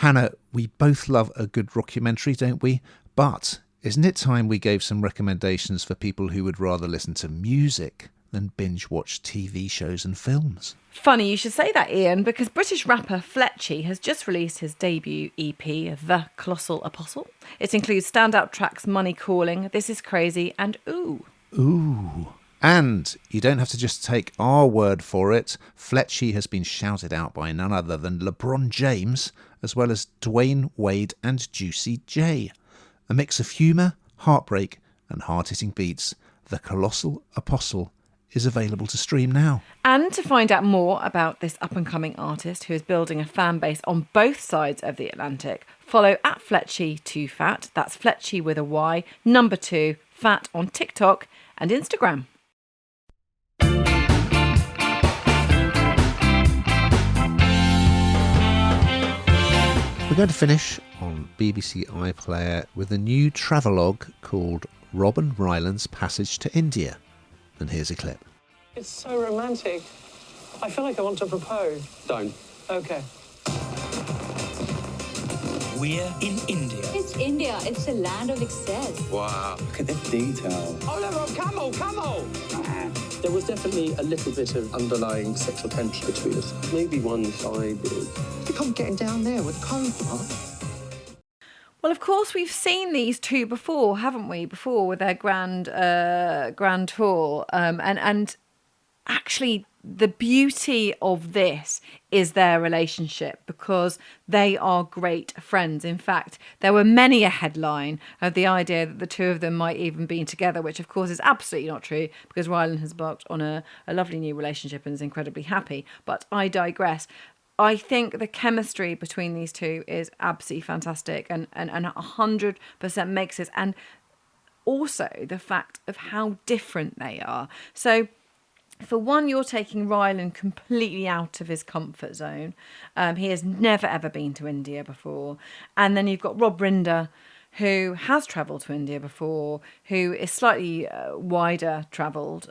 Hannah, we both love a good rockumentary, don't we? But isn't it time we gave some recommendations for people who would rather listen to music than binge watch TV shows and films? Funny you should say that, Ian, because British rapper Fletchy has just released his debut EP, The Colossal Apostle. It includes standout tracks Money Calling, This Is Crazy, and Ooh. Ooh. And you don't have to just take our word for it. Fletchy has been shouted out by none other than LeBron James, as well as Dwayne Wade and Juicy J. A mix of humour, heartbreak, and hard-hitting beats. The Colossal Apostle is available to stream now. And to find out more about this up-and-coming artist who is building a fan base on both sides of the Atlantic, follow at Fletchy2Fat. That's Fletchy with a Y, number 2, Fat on TikTok and Instagram. We're going to finish on BBC iPlayer with a new travelogue called Rob and Ryland's Passage to India. And here's a clip. It's so romantic. I feel like I want to propose. Don't. Okay. We're in India. It's India. It's a land of excess. Wow. Look at the detail. Oh, look, camel, camel! There was definitely a little bit of underlying sexual tension between us. Maybe one-sided. Look, I'm getting down there with the coat. Well, of course, we've seen these two before, haven't we? Before with their grand tour. And actually, the beauty of this is their relationship because they are great friends. In fact, there were many a headline of the idea that the two of them might even be together, which of course is absolutely not true because Rylan has embarked on a lovely new relationship and is incredibly happy. But I digress. I think the chemistry between these two is absolutely fantastic and 100% makes it. And also the fact of how different they are. So, for one, you're taking Ryland completely out of his comfort zone. He has never, ever been to India before. And then you've got Rob Rinder, who has travelled to India before, who is slightly wider travelled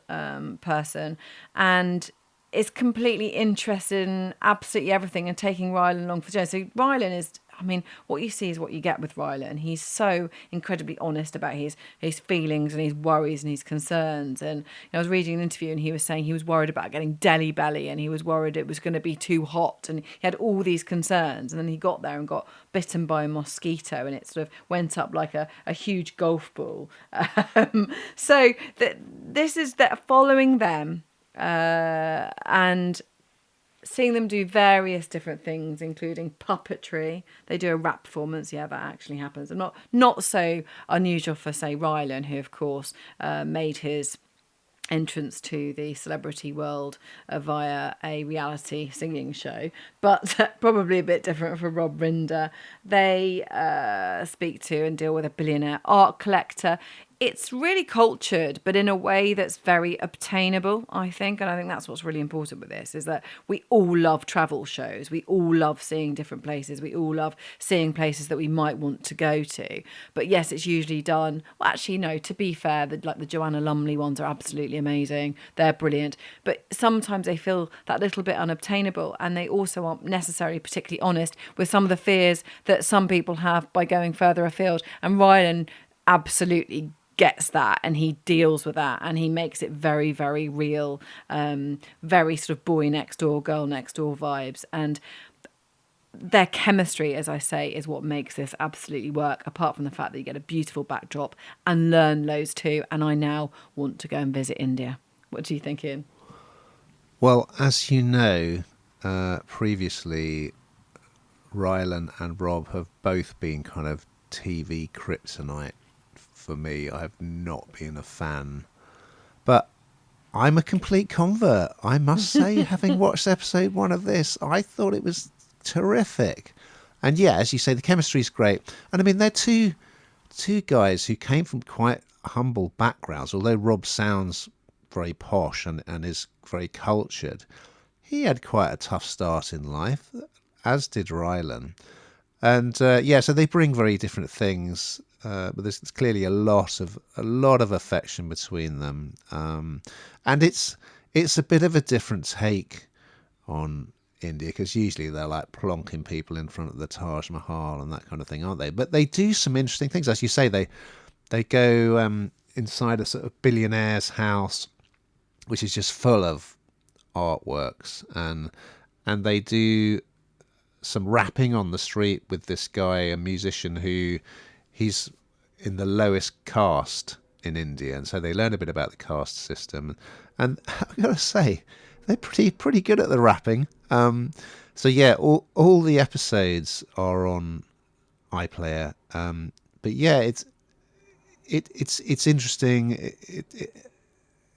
person and is completely interested in absolutely everything and taking Ryland along for the journey. So Ryland is, I mean, what you see is what you get with Ryland. He's so incredibly honest about his feelings and his worries and his concerns. And I was reading an interview and he was saying he was worried about getting Delhi belly and he was worried it was going to be too hot and he had all these concerns. And then he got there and got bitten by a mosquito and it sort of went up like a huge golf ball. So this is that following them and seeing them do various different things, including puppetry. They do a rap performance. Yeah, that actually happens. And not so unusual for, say, Rylan, who, of course, made his entrance to the celebrity world via a reality singing show, but probably a bit different for Rob Rinder. They speak to and deal with a billionaire art collector. It's really cultured, but in a way that's very obtainable, I think. And I think that's what's really important with this, is that we all love travel shows. We all love seeing different places. We all love seeing places that we might want to go to. But yes, it's usually done. Well, actually, no, to be fair, the Joanna Lumley ones are absolutely amazing. They're brilliant. But sometimes they feel that little bit unobtainable. And they also aren't necessarily particularly honest with some of the fears that some people have by going further afield. And Rylan absolutely gets that and he deals with that and he makes it very, very real, very sort of boy next door, girl next door vibes. And their chemistry, as I say, is what makes this absolutely work, apart from the fact that you get a beautiful backdrop and learn loads too. And I now want to go and visit India. What do you think, Ian? Well, as you know, previously Rylan and Rob have both been kind of TV kryptonite for me. I have not been a fan, but I'm a complete convert, I must say. Having watched episode 1 of this, I thought it was terrific. And yeah, as you say, the chemistry is great. And I mean, they're two guys who came from quite humble backgrounds. Although Rob sounds very posh and is very cultured, he had quite a tough start in life, as did Rylan. And so they bring very different things. But there's clearly a lot of affection between them, and it's a bit of a different take on India, because usually they're like plonking people in front of the Taj Mahal and that kind of thing, aren't they? But they do some interesting things, as you say. They go inside a sort of billionaire's house, which is just full of artworks, and they do some rapping on the street with this guy, a musician who he's in the lowest caste in India, and so they learn a bit about the caste system. And I've got to say, they're pretty good at the rapping. So yeah, all the episodes are on iPlayer. But yeah, it's interesting.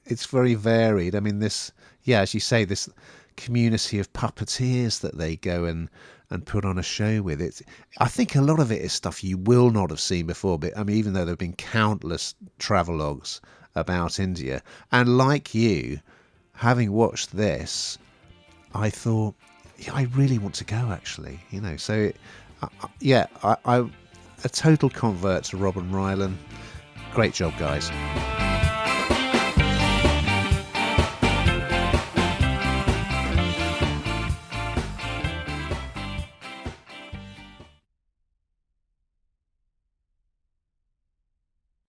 It's very varied. I mean, as you say, this community of puppeteers that they go and put on a show with. I think a lot of it is stuff you will not have seen before. But I mean, even though there have been countless travelogues about India, and like you, having watched this, I thought, yeah, I really want to go, actually. So I a total convert to Rob and Rylan. Great job, guys.